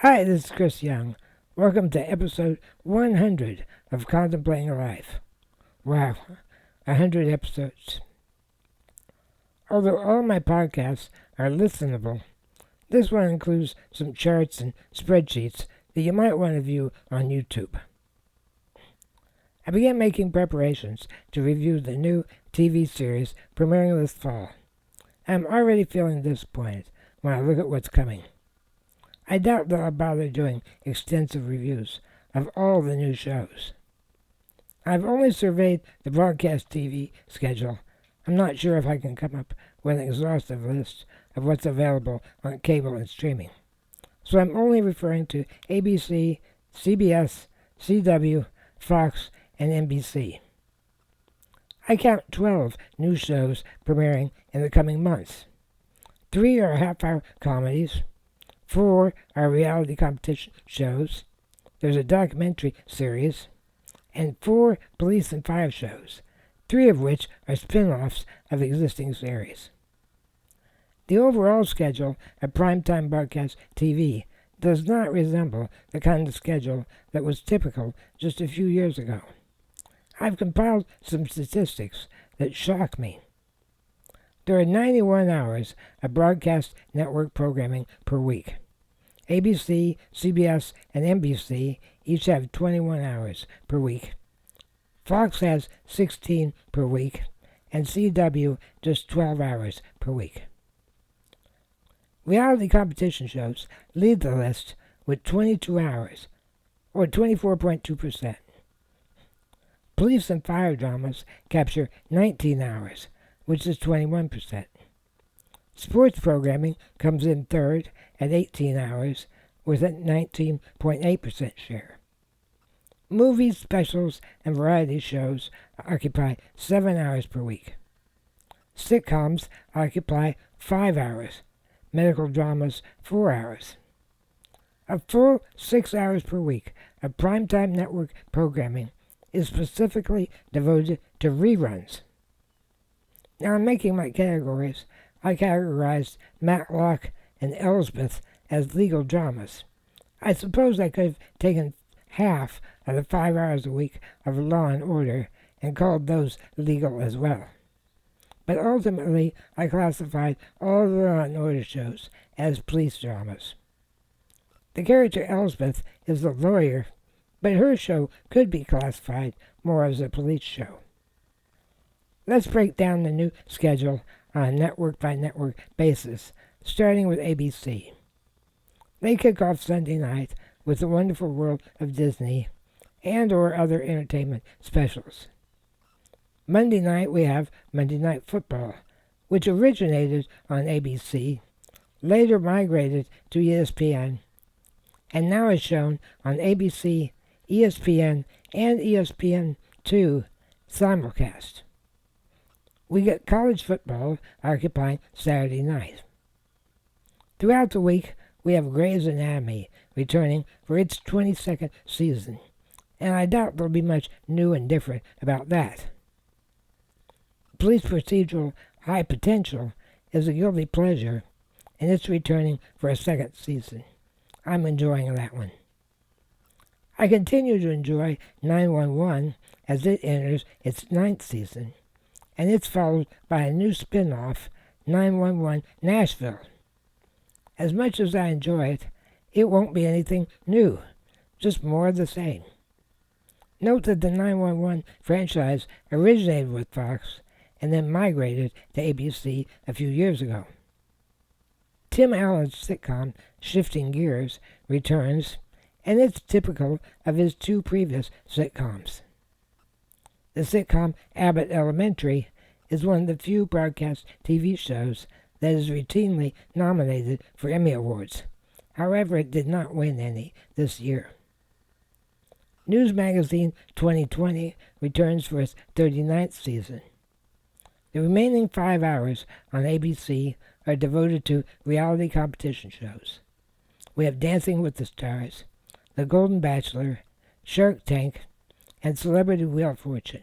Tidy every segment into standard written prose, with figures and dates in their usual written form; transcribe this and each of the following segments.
Hi, this is Chris Young. Welcome to episode 100 of Contemplating Life. Wow, 100 episodes. Although all my podcasts are listenable, this one includes some charts and spreadsheets that you might want to view on YouTube. I began making preparations to review the new TV series premiering this fall. I'm already feeling disappointed when I look at what's coming. I doubt that I'll bother doing extensive reviews of all the new shows. I've only surveyed the broadcast TV schedule. I'm not sure if I can come up with an exhaustive list of what's available on cable and streaming. So I'm only referring to ABC, CBS, CW, Fox, and NBC. I count 12 new shows premiering in the coming months. 3 are half-hour comedies. 4 are reality competition shows. There's a documentary series. And 4 police and fire shows, 3 of which are spin-offs of existing series. The overall schedule of primetime broadcast TV does not resemble the kind of schedule that was typical just a few years ago. I've compiled some statistics that shock me. There are 91 hours of broadcast network programming per week. ABC, CBS, and NBC each have 21 hours per week. Fox has 16 per week, and CW just 12 hours per week. Reality competition shows lead the list with 22 hours, or 24.2%. Police and fire dramas capture 19 hours, which is 21%. Sports programming comes in third at 18 hours with a 19.8% share. Movies, specials, and variety shows occupy 7 hours per week. Sitcoms occupy 5 hours. Medical dramas, 4 hours. A full 6 hours per week of primetime network programming is specifically devoted to reruns. Now, in making my categories, I categorized Matlock and Elsbeth as legal dramas. I suppose I could have taken half of the 5 hours a week of Law and Order and called those legal as well. But ultimately, I classified all the Law and Order shows as police dramas. The character Elsbeth is a lawyer, but her show could be classified more as a police show. Let's break down the new schedule on a network-by-network basis, starting with ABC. They kick off Sunday night with The Wonderful World of Disney and or other entertainment specials. Monday night we have Monday Night Football, which originated on ABC, later migrated to ESPN, and now is shown on ABC, ESPN, and ESPN2 simulcast. We get college football occupying Saturday night. Throughout the week, we have Grey's Anatomy returning for its 22nd season, and I doubt there'll be much new and different about that. Police procedural High Potential is a guilty pleasure, and it's returning for a second season. I'm enjoying that one. I continue to enjoy 911 as it enters its 9th season, and it's followed by a new spin-off, 911 Nashville. As much as I enjoy it, it won't be anything new, just more of the same. Note that the 911 franchise originated with Fox and then migrated to ABC a few years ago. Tim Allen's sitcom, Shifting Gears, returns, and it's typical of his 2 previous sitcoms. The sitcom Abbott Elementary is one of the few broadcast TV shows that is routinely nominated for Emmy Awards. However, it did not win any this year. News Magazine 2020 returns for its 39th season. The remaining 5 hours on ABC are devoted to reality competition shows. We have Dancing with the Stars, The Golden Bachelor, Shark Tank, and Celebrity Wheel of Fortune.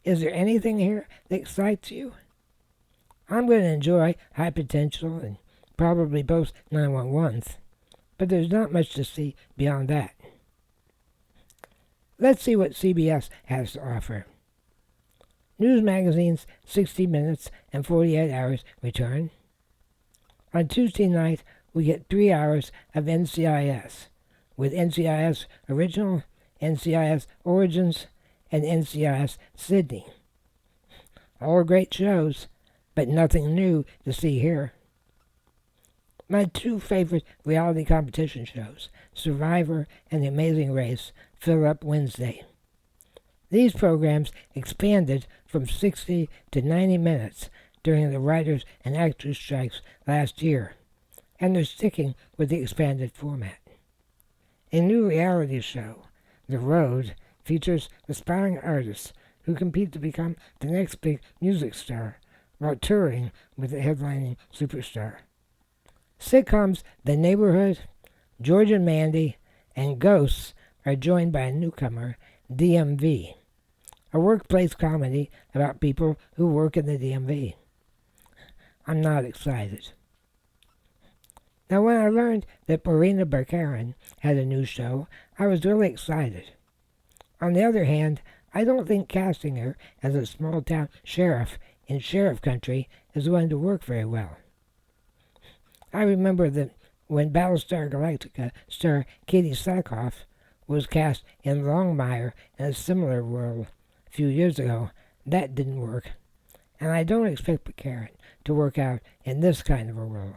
Is there anything here that excites you? I'm going to enjoy High Potential and probably both 911s, but there's not much to see beyond that. Let's see what CBS has to offer. News magazines 60 Minutes and 48 Hours return. On Tuesday night, we get 3 hours of NCIS, with NCIS Original, NCIS Origins, and NCIS Sydney. All great shows, but nothing new to see here. My two favorite reality competition shows, Survivor and The Amazing Race, fill up Wednesday. These programs expanded from 60 to 90 minutes during the writers' and actors' strikes last year, and they're sticking with the expanded format. A new reality show, The Road, features aspiring artists who compete to become the next big music star while touring with the headlining superstar. Sitcoms The Neighborhood, George and Mandy, and Ghosts are joined by a newcomer, DMV, a workplace comedy about people who work in the DMV. I'm not excited. Now, when I learned that Marina Barkaran had a new show, I was really excited. On the other hand, I don't think casting her as a small-town sheriff in Sheriff Country is going to work very well. I remember that when Battlestar Galactica star Katie Sackhoff was cast in Longmire in a similar role a few years ago, that didn't work, and I don't expect Barkaran to work out in this kind of a role.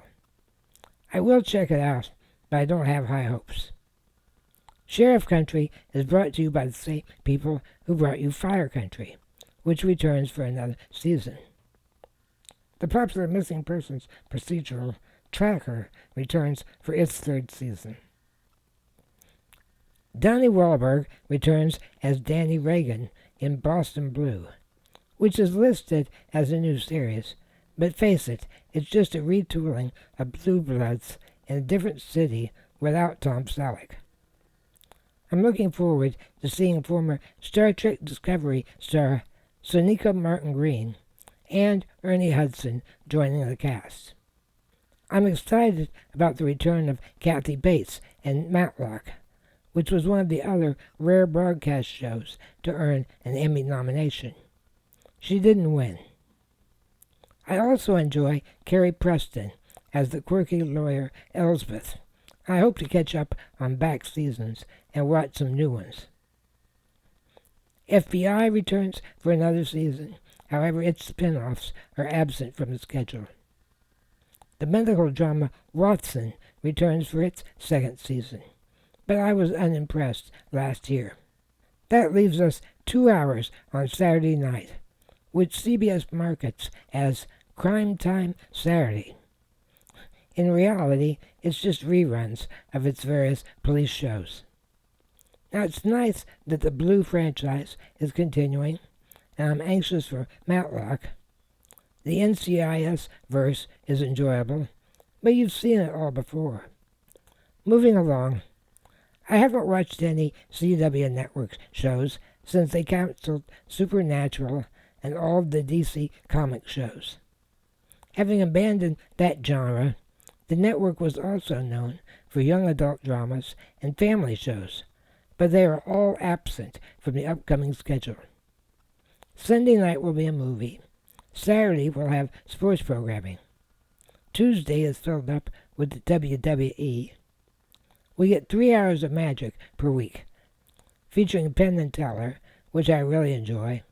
I will check it out, but I don't have high hopes. Sheriff Country is brought to you by the same people who brought you Fire Country, which returns for another season. The popular missing persons procedural Tracker returns for its third season. Donnie Wahlberg returns as Danny Reagan in Boston Blue, which is listed as a new series, but face it, it's just a retooling of Blue Bloods in a different city without Tom Selleck. I'm looking forward to seeing former Star Trek Discovery star Sonequa Martin Green and Ernie Hudson joining the cast. I'm excited about the return of Kathy Bates and Matlock, which was one of the other rare broadcast shows to earn an Emmy nomination. She didn't win. I also enjoy Carrie Preston as the quirky lawyer Elsbeth. I hope to catch up on back seasons and watch some new ones. FBI returns for another season, however its spin-offs are absent from the schedule. The medical drama Watson returns for its second season, but I was unimpressed last year. That leaves us 2 hours on Saturday night, which CBS markets as Crime Time Saturday. In reality, it's just reruns of its various police shows. Now, it's nice that the Blue franchise is continuing, and I'm anxious for Matlock. The NCIS verse is enjoyable, but you've seen it all before. Moving along, I haven't watched any CW Network shows since they canceled Supernatural and all of the DC comic shows. Having abandoned that genre, the network was also known for young adult dramas and family shows, but they are all absent from the upcoming schedule. Sunday night will be a movie. Saturday will have sports programming. Tuesday is filled up with the WWE. We get 3 hours of magic per week, featuring Penn and Teller, which I really enjoy,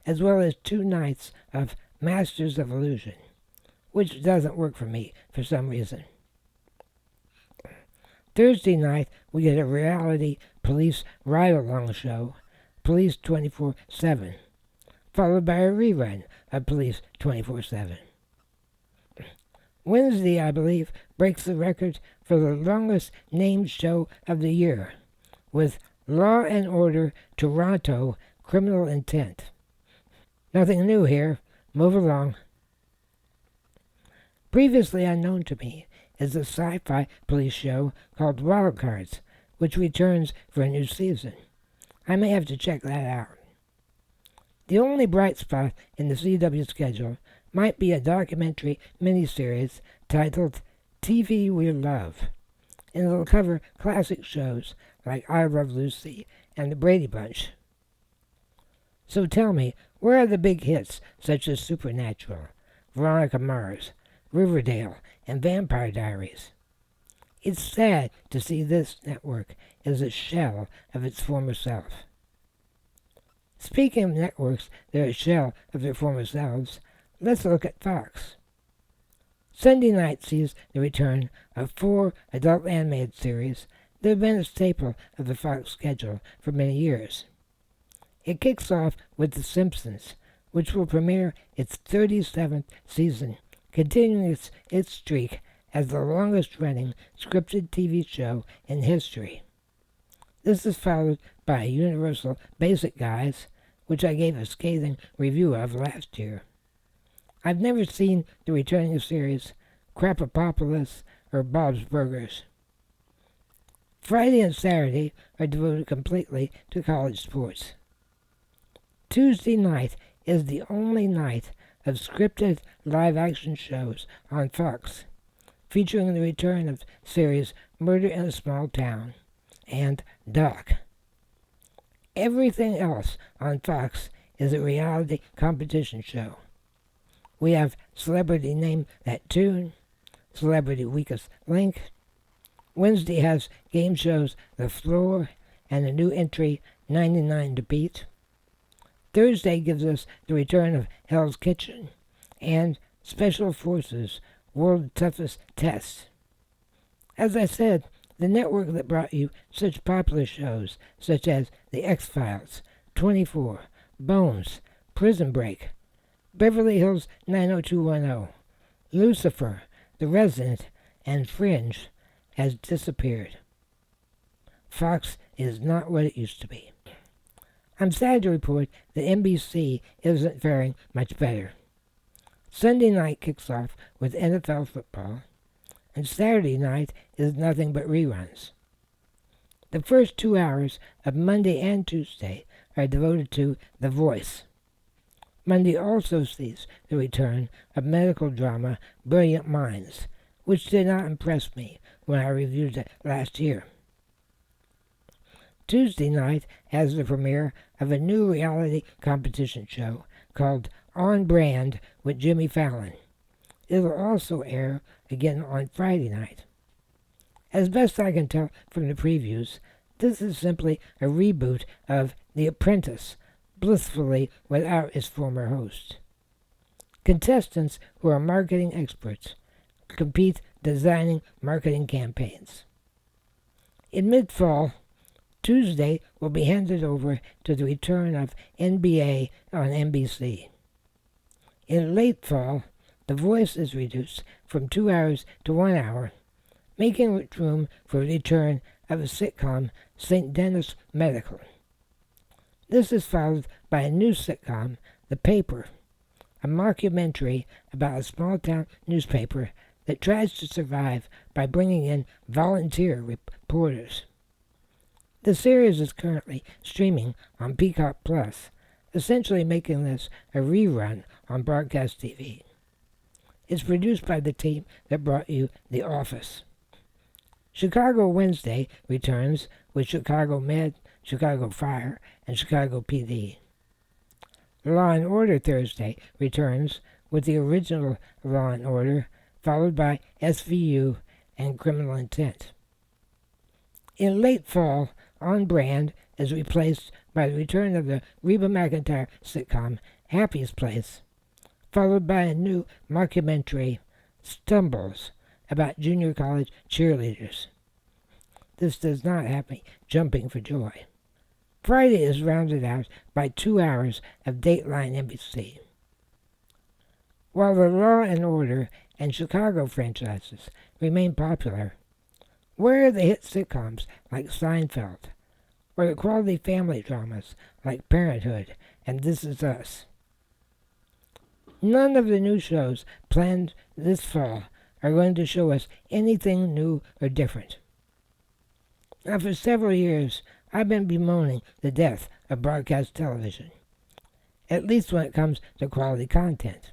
as well as 2 nights of Masters of Illusion, which doesn't work for me for some reason. Thursday night, we get a reality police ride-along show, Police 24/7, followed by a rerun of Police 24/7. Wednesday, I believe, breaks the record for the longest named show of the year, with Law and Order Toronto Criminal Intent. Nothing new here. Move along. Previously unknown to me is a sci-fi police show called Wildcards, which returns for a new season. I may have to check that out. The only bright spot in the CW schedule might be a documentary miniseries titled TV We Love, and it'll cover classic shows like I Love Lucy and The Brady Bunch. So tell me, where are the big hits such as Supernatural, Veronica Mars, Riverdale, and Vampire Diaries? It's sad to see this network as a shell of its former self. Speaking of networks that are a shell of their former selves, let's look at Fox. Sunday night sees the return of 4 adult animated series that have been a staple of the Fox schedule for many years. It kicks off with The Simpsons, which will premiere its 37th season, continuing its streak as the longest-running scripted TV show in history. This is followed by Universal Basic Guys, which I gave a scathing review of last year. I've never seen the returning series Crapopopolis or Bob's Burgers. Friday and Saturday are devoted completely to college sports. Tuesday night is the only night of scripted live-action shows on Fox, featuring the return of series Murder in a Small Town and Doc. Everything else on Fox is a reality competition show. We have Celebrity Name That Tune, Celebrity Weakest Link. Wednesday has game shows The Floor and a new entry, 99 to Beat. Thursday gives us the return of Hell's Kitchen and Special Forces World's Toughest Test. As I said, the network that brought you such popular shows such as The X-Files, 24, Bones, Prison Break, Beverly Hills 90210, Lucifer, The Resident, and Fringe has disappeared. Fox is not what it used to be. I'm sad to report that NBC isn't faring much better. Sunday night kicks off with NFL football, and Saturday night is nothing but reruns. The first 2 hours of Monday and Tuesday are devoted to The Voice. Monday also sees the return of medical drama Brilliant Minds, which did not impress me when I reviewed it last year. Tuesday night has the premiere of a new reality competition show called On Brand with Jimmy Fallon. It will also air again on Friday night. As best I can tell from the previews, this is simply a reboot of The Apprentice, blissfully without its former host. Contestants who are marketing experts compete designing marketing campaigns. In mid-fall, Tuesday will be handed over to the return of NBA on NBC. In late fall, The Voice is reduced from 2 hours to 1 hour, making room for the return of a sitcom, St. Denis Medical. This is followed by a new sitcom, The Paper, a mockumentary about a small-town newspaper that tries to survive by bringing in volunteer reporters. The series is currently streaming on Peacock Plus, essentially making this a rerun on broadcast TV. It's produced by the team that brought you The Office. Chicago Wednesday returns with Chicago Med, Chicago Fire, and Chicago PD. Law and Order Thursday returns with the original Law and Order, followed by SVU and Criminal Intent. In late fall, On Brand is replaced by the return of the Reba McEntire sitcom Happy's Place, followed by a new mockumentary, Stumbles, about junior college cheerleaders. This does not have me jumping for joy. Friday is rounded out by 2 hours of Dateline NBC. While the Law and Order and Chicago franchises remain popular, where are the hit sitcoms like Seinfeld, or the quality family dramas like Parenthood and This Is Us? None of the new shows planned this fall are going to show us anything new or different. Now, for several years, I've been bemoaning the death of broadcast television, at least when it comes to quality content.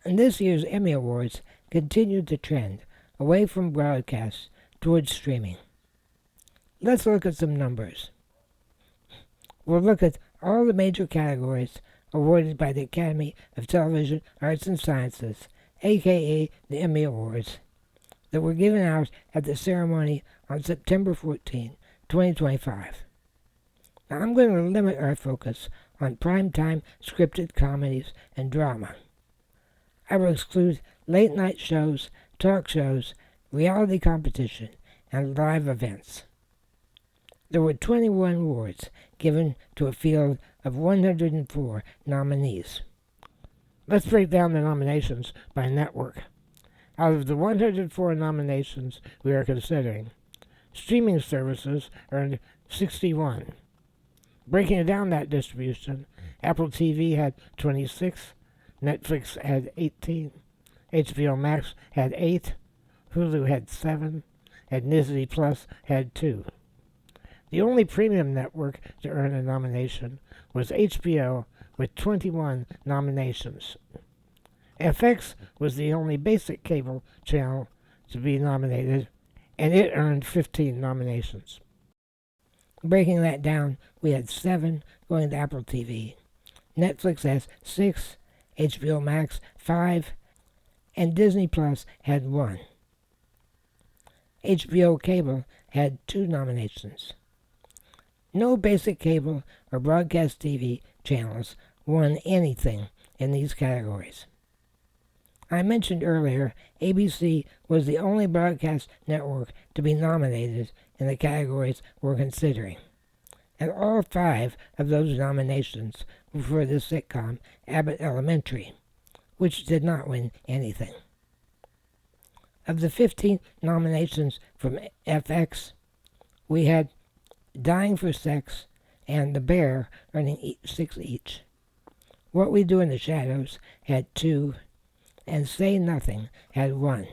And this year's Emmy Awards continued the trend away from broadcast towards streaming. Let's look at some numbers. We'll look at all the major categories awarded by the Academy of Television Arts and Sciences, aka the Emmy Awards, that were given out at the ceremony on September 14, 2025. Now I'm going to limit our focus on primetime scripted comedies and drama. I will exclude late-night shows, talk shows, reality competition, and live events. There were 21 awards given to a field of 104 nominees. Let's break down the nominations by network. Out of the 104 nominations we are considering, streaming services earned 61. Breaking down that distribution, AppleTV had 26, Netflix had 18, HBO Max had 8, Hulu had 7, and Disney Plus had 2. The only premium network to earn a nomination was HBO with 21 nominations. FX was the only basic cable channel to be nominated, and it earned 15 nominations. Breaking that down, we had 7 going to Apple TV. Netflix has 6, HBO Max 5, and Disney Plus had 1. HBO Cable had 2 nominations. No basic cable or broadcast TV channels won anything in these categories. I mentioned earlier, ABC was the only broadcast network to be nominated in the categories we're considering, and all 5 of those nominations were for the sitcom Abbott Elementary, which did not win anything. Of the 15 nominations from FX, we had Dying for Sex and The Bear earning 6 each. What We Do in the Shadows had 2, and Say Nothing had 1.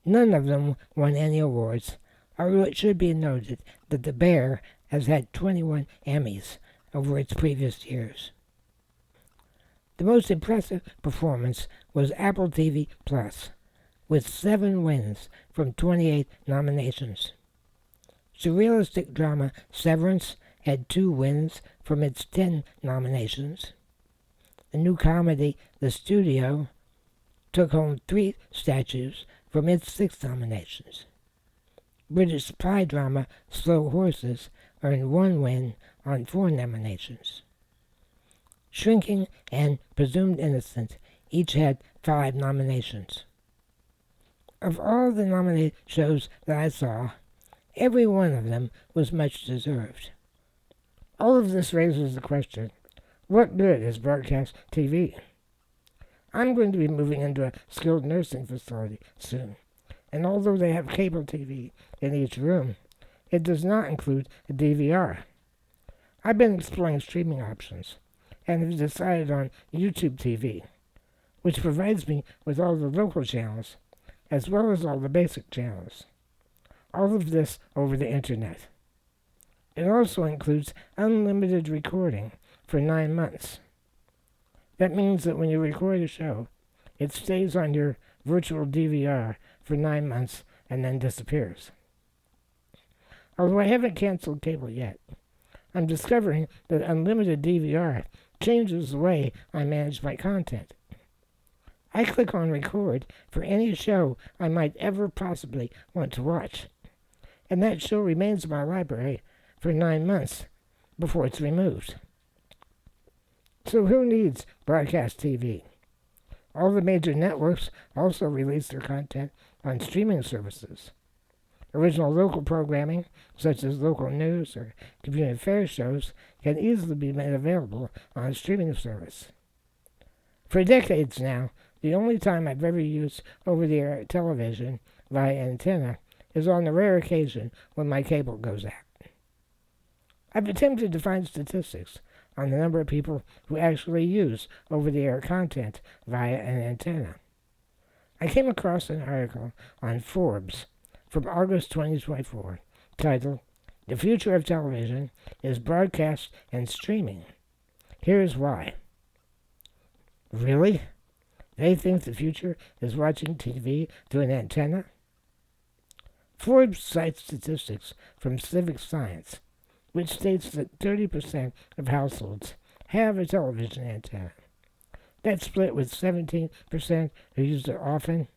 None of them won any awards, although it should be noted that The Bear has had 21 Emmys over its previous years. The most impressive performance was Apple TV Plus, with 7 wins from 28 nominations. Surrealistic drama Severance had 2 wins from its 10 nominations. The new comedy The Studio took home 3 statues from its 6 nominations. British spy drama Slow Horses earned 1 win on 4 nominations. Shrinking and Presumed Innocent each had 5 nominations. Of all the nominated shows that I saw, every one of them was much deserved. All of this raises the question, what good is broadcast TV? I'm going to be moving into a skilled nursing facility soon, and although they have cable TV in each room, it does not include a DVR. I've been exploring streaming options, and have decided on YouTube TV, which provides me with all the local channels, as well as all the basic channels. All of this over the internet. It also includes unlimited recording for 9 months. That means that when you record a show, it stays on your virtual DVR for 9 months and then disappears. Although I haven't canceled cable yet, I'm discovering that unlimited DVR changes the way I manage my content. I click on record for any show I might ever possibly want to watch, and that show remains in my library for 9 months before it's removed. So who needs broadcast TV? All the major networks also release their content on streaming services. Original local programming, such as local news or community affairs shows, can easily be made available on a streaming service. For decades now, the only time I've ever used over-the-air television via antenna is on the rare occasion when my cable goes out. I've attempted to find statistics on the number of people who actually use over-the-air content via an antenna. I came across an article on Forbes from August 2024 titled, "The Future of Television is Broadcast and Streaming. Here's Why." Really? They think the future is watching TV through an antenna? Forbes cites statistics from Civic Science, which states that 30% of households have a television antenna. That's split with 17% who use it often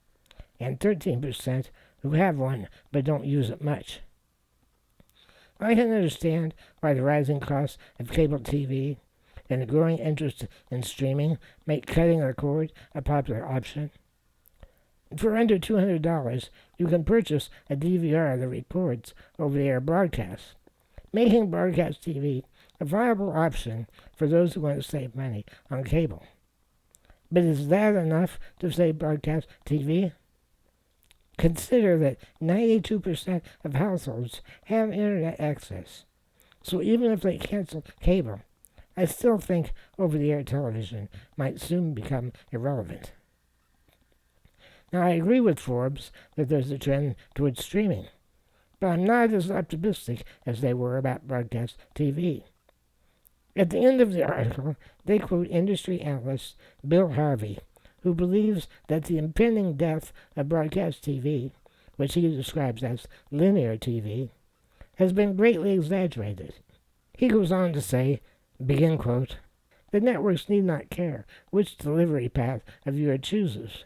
and 13% who have one but don't use it much. I can understand why the rising cost of cable TV and the growing interest in streaming make cutting the cord a popular option. For under $200, you can purchase a DVR that records over-the-air broadcasts, making broadcast TV a viable option for those who want to save money on cable. But is that enough to save broadcast TV? Consider that 92% of households have internet access, so even if they cancel cable, I still think over-the-air television might soon become irrelevant. Now, I agree with Forbes that there's a trend towards streaming, but I'm not as optimistic as they were about broadcast TV. At the end of the article, they quote industry analyst Bill Harvey, who believes that the impending death of broadcast TV, which he describes as linear TV, has been greatly exaggerated. He goes on to say, begin quote, "The networks need not care which delivery path a viewer chooses.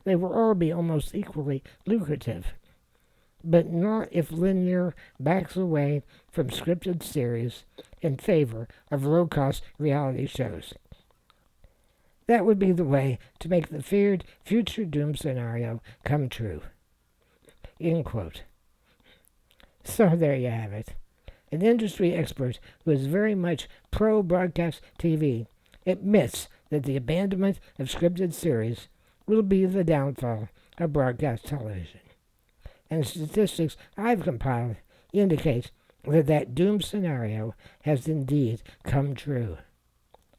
They will all be almost equally lucrative. But not if linear backs away from scripted series in favor of low-cost reality shows. That would be the way to make the feared future doom scenario come true." End quote. So there you have it. An industry expert who is very much pro-broadcast TV admits that the abandonment of scripted series will be the downfall of broadcast television. And statistics I've compiled indicate that doom scenario has indeed come true.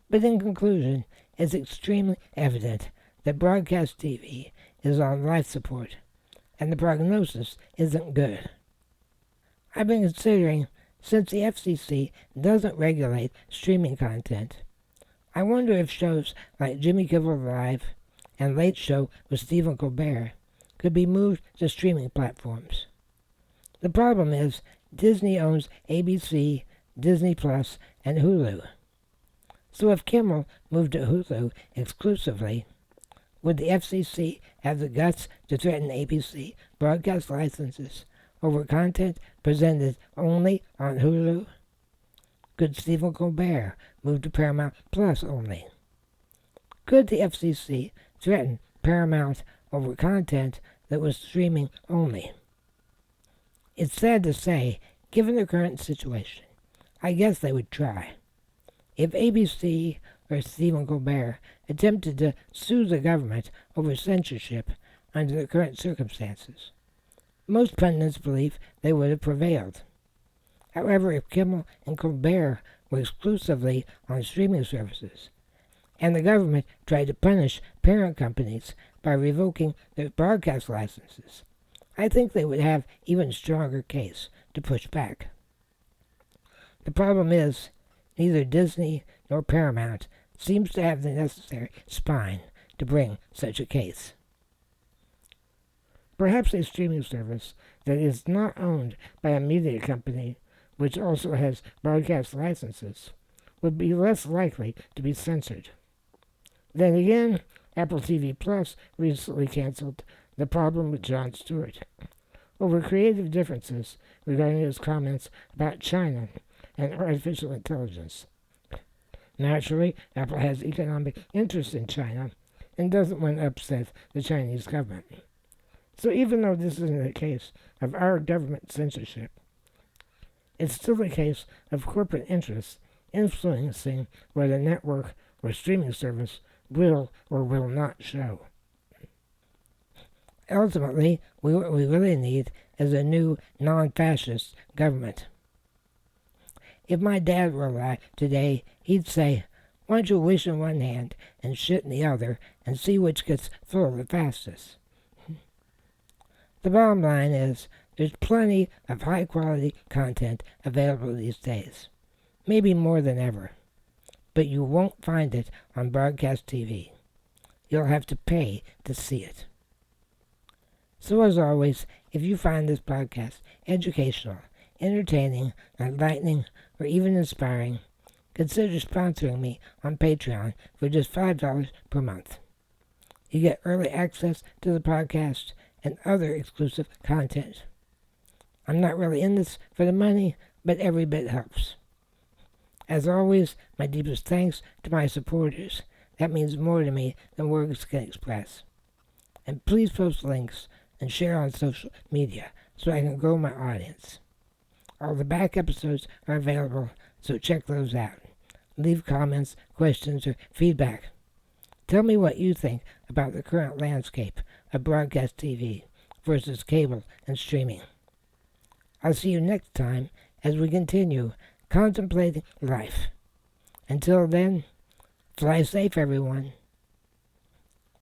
But in conclusion, it's extremely evident that broadcast TV is on life support, and the prognosis isn't good. I've been considering, since the FCC doesn't regulate streaming content, I wonder if shows like Jimmy Kimmel Live and Late Show with Stephen Colbert could be moved to streaming platforms. The problem is Disney owns ABC, Disney Plus, and Hulu. So if Kimmel moved to Hulu exclusively, would the FCC have the guts to threaten ABC broadcast licenses over content presented only on Hulu? Could Stephen Colbert move to Paramount Plus only? Could the FCC threaten Paramount over content that was streaming only? It's sad to say, given the current situation, I guess they would try. If ABC or Stephen Colbert attempted to sue the government over censorship under the current circumstances, most pundits believe they would have prevailed. However, if Kimmel and Colbert were exclusively on streaming services, and the government tried to punish parent companies by revoking their broadcast licenses, I think they would have even stronger case to push back. The problem is, neither Disney nor Paramount seems to have the necessary spine to bring such a case. Perhaps a streaming service that is not owned by a media company which also has broadcast licenses would be less likely to be censored. Then again, AppleTV Plus recently canceled The Problem with Jon Stewart over creative differences regarding his comments about China and artificial intelligence. Naturally, Apple has economic interest in China and doesn't want to upset the Chinese government. So even though this isn't a case of our government censorship, it's still a case of corporate interests influencing what a network or streaming service will or will not show. Ultimately, what we really need is a new non-fascist government. If my dad were alive today, he'd say, "Why don't you wish in one hand and shit in the other and see which gets full the fastest?" The bottom line is, there's plenty of high-quality content available these days, maybe more than ever. But you won't find it on broadcast TV. You'll have to pay to see it. So as always, If you find this podcast educational, entertaining, enlightening, or even inspiring, consider sponsoring me on Patreon for just $5 per month. You get early access to the podcast and other exclusive content. I'm not really in this for the money, but every bit helps. As always, my deepest thanks to my supporters. That means more to me than words can express. And please post links and share on social media so I can grow my audience. All the back episodes are available, so check those out. Leave comments, questions, or feedback. Tell me what you think about the current landscape of broadcast TV versus cable and streaming. I'll see you next time as we continue contemplating life. Until then, fly safe, everyone.